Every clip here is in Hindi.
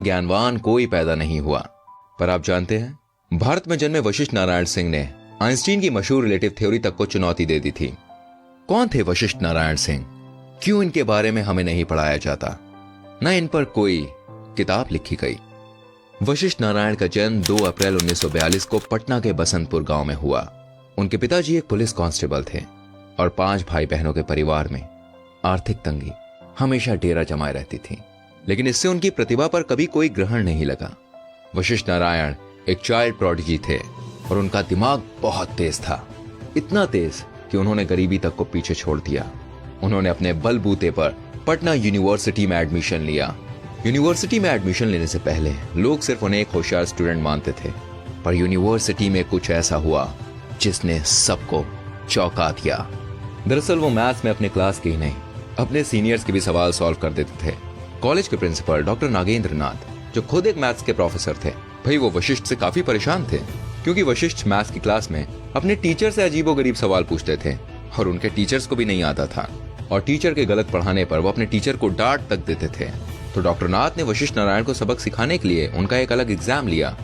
ज्ञानवान कोई पैदा नहीं हुआ। पर आप जानते हैं, भारत में जन्मे वशिष्ठ नारायण सिंह ने आइंस्टीन की मशहूर रिलेटिव थ्योरी तक को चुनौती दे दी थी। कौन थे वशिष्ठ नारायण सिंह? क्यों इनके बारे में हमें नहीं पढ़ाया जाता, न इन पर कोई किताब लिखी गई? वशिष्ठ नारायण का जन्म 2 अप्रैल 1942 को पटना के बसंतपुर गांव में हुआ। उनके पिताजी एक पुलिस कांस्टेबल थे और 5 भाई बहनों के परिवार में आर्थिक तंगी हमेशा डेरा जमाए रहती थी, लेकिन इससे उनकी प्रतिभा पर कभी कोई ग्रहण नहीं लगा। वशिष्ठ नारायण एक चाइल्ड प्रोडिजी थे और उनका दिमाग बहुत तेज था, इतना तेज कि उन्होंने गरीबी तक को पीछे छोड़ दिया। उन्होंने अपने बलबूते पर पटना यूनिवर्सिटी में एडमिशन लिया। यूनिवर्सिटी में एडमिशन लेने से पहले लोग सिर्फ उन्हें एक होशियार स्टूडेंट मानते थे, पर यूनिवर्सिटी में कुछ ऐसा हुआ जिसने सबको चौंका दिया। दरअसल वो मैथ्स में अपने क्लास के ही नहीं, अपने सीनियर्स के भी सवाल सॉल्व कर देते थे। कॉलेज के प्रिंसिपल डॉक्टर नागेंद्र नाथ, जो खुद एक मैथ्स के प्रोफेसर थे, भाई वो वशिष्ठ से काफी परेशान थे, क्योंकि वशिष्ठ मैथ्स की क्लास में अपने टीचर से अजीबोगरीब सवाल पूछते थे और उनके टीचर्स को भी नहीं आता था, और टीचर के गलत पढ़ाने पर वो अपने टीचर को डांट तक देते थे। तो डॉक्टर नाथ ने वशिष्ठ नारायण को सबक सिखाने के लिए उनका एक अलग एग्जाम लिया।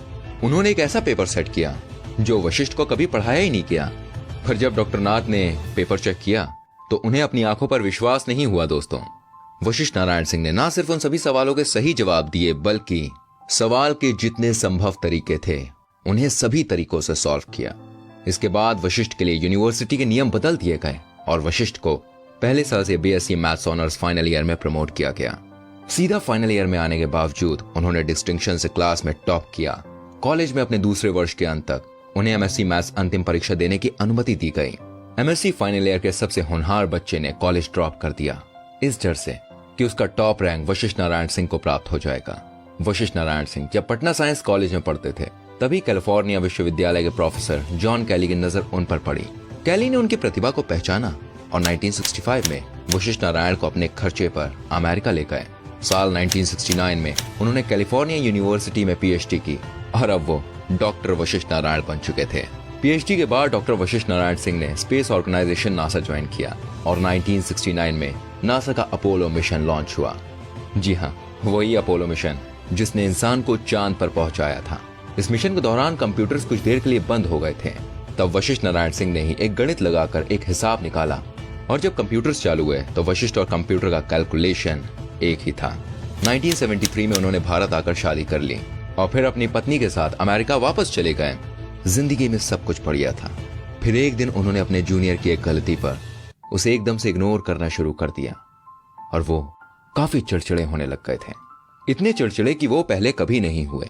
उन्होंने एक ऐसा पेपर सेट किया जो वशिष्ठ को कभी पढ़ाया ही नहीं किया। पर जब डॉक्टर नाथ ने पेपर चेक किया तो उन्हें अपनी आंखों पर विश्वास नहीं हुआ। दोस्तों, वशिष्ठ नारायण सिंह ने ना सिर्फ उन सभी सवालों के सही जवाब दिए, बल्कि सवाल के जितने संभव तरीके थे उन्हें सभी तरीकों से सॉल्व किया। इसके बाद वशिष्ठ के लिए यूनिवर्सिटी के नियम बदल दिए गए और वशिष्ठ को पहले साल से BSc maths honours final year में प्रमोट किया गया। सीधा फाइनल ईयर में आने के बावजूद उन्होंने डिस्टिंक्शन से क्लास में टॉप किया। कॉलेज में अपने दूसरे वर्ष के अंत तक उन्हें एमएससी मैथ्स अंतिम परीक्षा देने की अनुमति दी गई। एमएससी फाइनल ईयर के सबसे होनहार बच्चे ने कॉलेज ड्रॉप कर दिया, इस डर से कि उसका टॉप रैंक वशिष्ठ नारायण सिंह को प्राप्त हो जाएगा। वशिष्ठ नारायण सिंह जब पटना साइंस कॉलेज में पढ़ते थे, तभी कैलिफोर्निया विश्वविद्यालय के प्रोफेसर जॉन कैली की नजर उन पर पड़ी। कैली ने उनकी प्रतिभा को पहचाना और 1965 में वशिष्ठ नारायण को अपने खर्चे पर अमेरिका ले गए। साल 1969 में उन्होंने कैलिफोर्निया यूनिवर्सिटी में पीएचडी की और अब वो डॉक्टर वशिष्ठ नारायण बन चुके थे। पीएचडी के बाद डॉक्टर वशिष्ठ नारायण सिंह ने स्पेस ऑर्गेनाइजेशन नासा ज्वाइन किया और 1969 में नासा का अपोलो मिशन लॉन्च हुआ। जी हाँ, वही अपोलो मिशन जिसने इंसान को चांद पर पहुंचाया था। इस मिशन के दौरान कंप्यूटर्स कुछ देर के लिए बंद हो गए थे। तब वशिष्ठ नारायण सिंह ने ही एक गणित लगाकर एक हिसाब निकाला और जब कंप्यूटर्स चालू हुए तो वशिष्ठ और कंप्यूटर का कैलकुलेशन एक ही था। 1973 में उन्होंने भारत आकर शादी कर ली और फिर अपनी पत्नी के साथ अमेरिका वापस चले गए। जिंदगी में सब कुछ बढ़िया था। फिर एक दिन उन्होंने अपने जूनियर की एक गलती पर उसे एकदम से इग्नोर करना शुरू कर दिया और वो काफी चिड़चिड़े होने लग गए थे। इतने चिड़चिड़े कि वो पहले कभी नहीं हुए।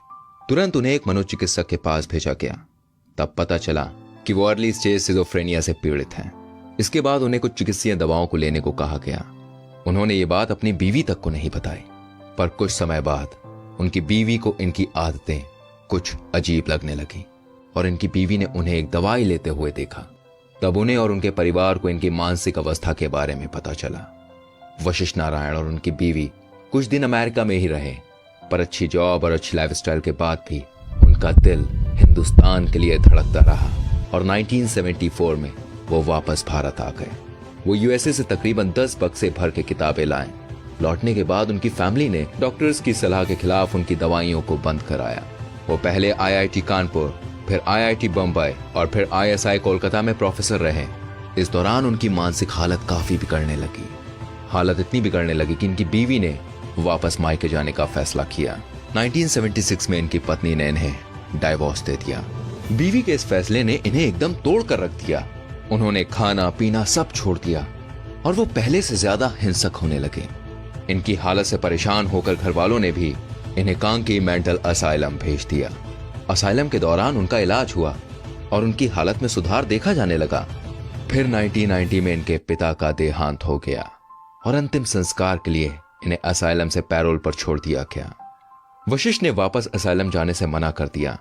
तुरंत उन्हें एक मनोचिकित्सक के पास भेजा गया। तब पता चला कि वो अर्ली स्टेज सिजोफ्रेनिया से पीड़ित हैं। इसके बाद उन्हें कुछ चिकित्सीय दवाओं को लेने को कहा गया। उन्होंने ये बात अपनी बीवी तक को नहीं बताई, पर कुछ समय बाद उनकी बीवी को इनकी आदतें कुछ अजीब लगने लगी और इनकी बीवी ने उन्हें एक दवाई लेते हुए देखा। तब उन्हें और उनके परिवार को इनकी मानसिक अवस्था के बारे में पता चला। वशिष्ठ नारायण और उनकी बीवी कुछ दिन अमेरिका में ही रहे, पर अच्छी जॉब और अच्छी लाइफस्टाइल के बाद भी उनका दिल हिंदुस्तान के लिए धड़कता रहा और 1974 में वो वापस भारत आ गए। वो यूएसए से तकरीबन 10 बक्से भर के किताबें लाए। लौटने के बाद उनकी फैमिली ने डॉक्टर्स की सलाह के खिलाफ उनकी दवाइयों को बंद कराया। वो पहले आईआईटी कानपुर, फिर आईआईटी बम्बई और फिर आईएसआई कोलकाता में प्रोफेसर रहे। इस दौरान उनकी मानसिक हालत काफी बिगड़ने लगी। हालत इतनी बिगड़ने लगी कि इनकी बीवी ने वापस मायके जाने का फैसला किया। 1976 में इनकी पत्नी ने इन्हें डाइवोर्स दे दिया। बीवी के इस फैसले ने इन्हें एकदम तोड़ कर रख दिया। उन्होंने खाना पीना सब छोड़ दिया और वो पहले से ज्यादा हिंसक होने लगे। इनकी हालत से परेशान होकर घर वालों ने भी इन्हें कांकी मेंटल असाइलम भेज दिया। असाइलम के दौरान उनका इलाज हुआ और उनकी हालत में सुधार देखा जाने लगा। फिर 1990 में इनके पिता का देहांत हो गया और अंतिम संस्कार के लिए इन्हें असाइलम से पैरोल पर छोड़ दिया गया। वशिष्ठ ने वापस असाइलम जाने से मना कर दिया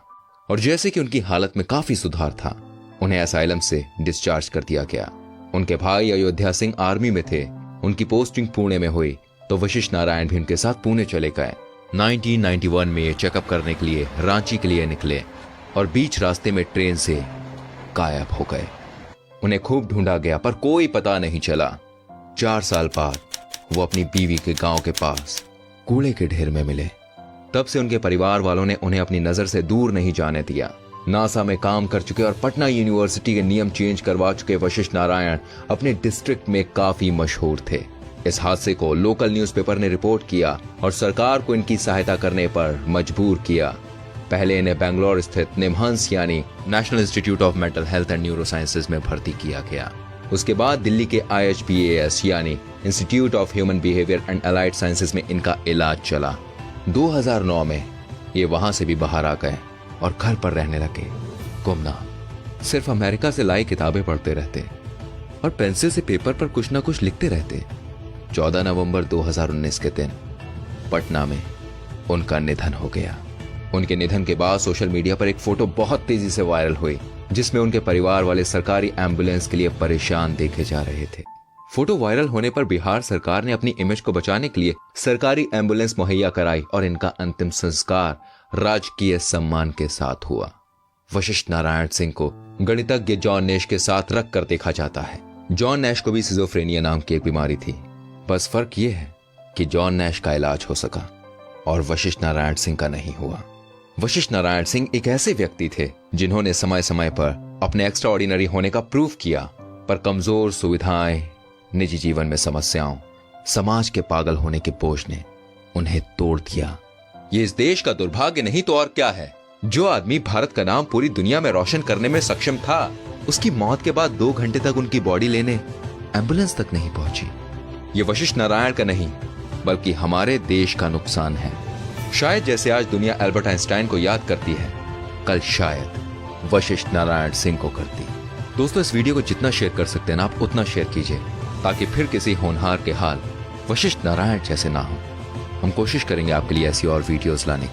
और जैसे कि उनकी हालत में काफी सुधार था, उन्हें असाइलम से डिस्चार्ज कर दिया गया। उनके भाई अयोध्या सिंह आर्मी में थे। उनकी पोस्टिंग पुणे में हुई तो वशिष्ठ नारायण भी उनके साथ पुणे चले गए। 1991 में ये चेकअप करने के लिए रांची के लिए निकले और बीच रास्ते में ट्रेन से गायब हो गए। उन्हें खूब ढूंढा गया पर कोई पता नहीं चला। 4 साल बाद वो अपनी बीवी के गांव के पास कूड़े के ढेर में मिले। तब से उनके परिवार वालों ने उन्हें अपनी नजर से दूर नहीं जाने दिया। नासा में काम कर चुके और पटना यूनिवर्सिटी के नियम चेंज करवा चुके वशिष्ठ नारायण अपने डिस्ट्रिक्ट में काफी मशहूर थे। इस हादसे को लोकल न्यूज़पेपर ने रिपोर्ट किया और सरकार को इनकी सहायता करने पर मजबूर किया। पहले इन्हें बेंगलोर स्थित निमहंस यानी national institute of mental health and neuro sciences में भर्ती किया गया। उसके बाद दिल्ली के IHBAS यानी institute of human behaviour and allied sciences में इनका इलाज चला। 2009 में ये वहां से भी बाहर आ गए और घर पर रहने लगे। गुमनाम, सिर्फ अमेरिका से लाई किताबें पढ़ते रहते और पेंसिल से पेपर पर कुछ ना कुछ लिखते रहते। 14 नवंबर 2019 के दिन पटना में उनका निधन हो गया। उनके निधन के बाद सोशल मीडिया पर एक फोटो बहुत तेजी से वायरल हुई, जिसमें उनके परिवार वाले सरकारी एम्बुलेंस के लिए परेशान देखे जा रहे थे। फोटो वायरल होने पर बिहार सरकार ने अपनी इमेज को बचाने के लिए सरकारी एम्बुलेंस मुहैया कराई और इनका अंतिम संस्कार राजकीय सम्मान के साथ हुआ। वशिष्ठ नारायण सिंह को गणितज्ञ जॉन नैश के साथ रख कर देखा जाता है। जॉन नैश को भी सिजोफ्रेनिया नाम की एक बीमारी थी। बस फर्क यह है कि जॉन नैश का इलाज हो सका और वशिष्ठ नारायण सिंह का नहीं हुआ। वशिष्ठ नारायण सिंह एक ऐसे व्यक्ति थे जिन्होंने समय समय पर अपने एक्स्ट्रा ऑर्डिनरी होने का प्रूफ किया, पर कमजोर सुविधाएं, निजी जीवन में समस्याओं, समाज के पागल होने के बोझ ने उन्हें तोड़ दिया। ये इस देश का दुर्भाग्य नहीं तो और क्या है। जो आदमी भारत का नाम पूरी दुनिया में रोशन करने में सक्षम था, उसकी मौत के बाद 2 घंटे तक उनकी बॉडी लेने एम्बुलेंस तक नहीं पहुंची। ये वशिष्ठ नारायण का नहीं बल्कि हमारे देश का नुकसान है। शायद जैसे आज दुनिया एल्बर्ट आइंस्टाइन को याद करती है, कल शायद वशिष्ठ नारायण सिंह को करती। दोस्तों, इस वीडियो को जितना शेयर कर सकते हैं ना आप उतना शेयर कीजिए, ताकि फिर किसी होनहार के हाल वशिष्ठ नारायण जैसे ना हो। हम कोशिश करेंगे आपके लिए ऐसी और वीडियोस लाने की।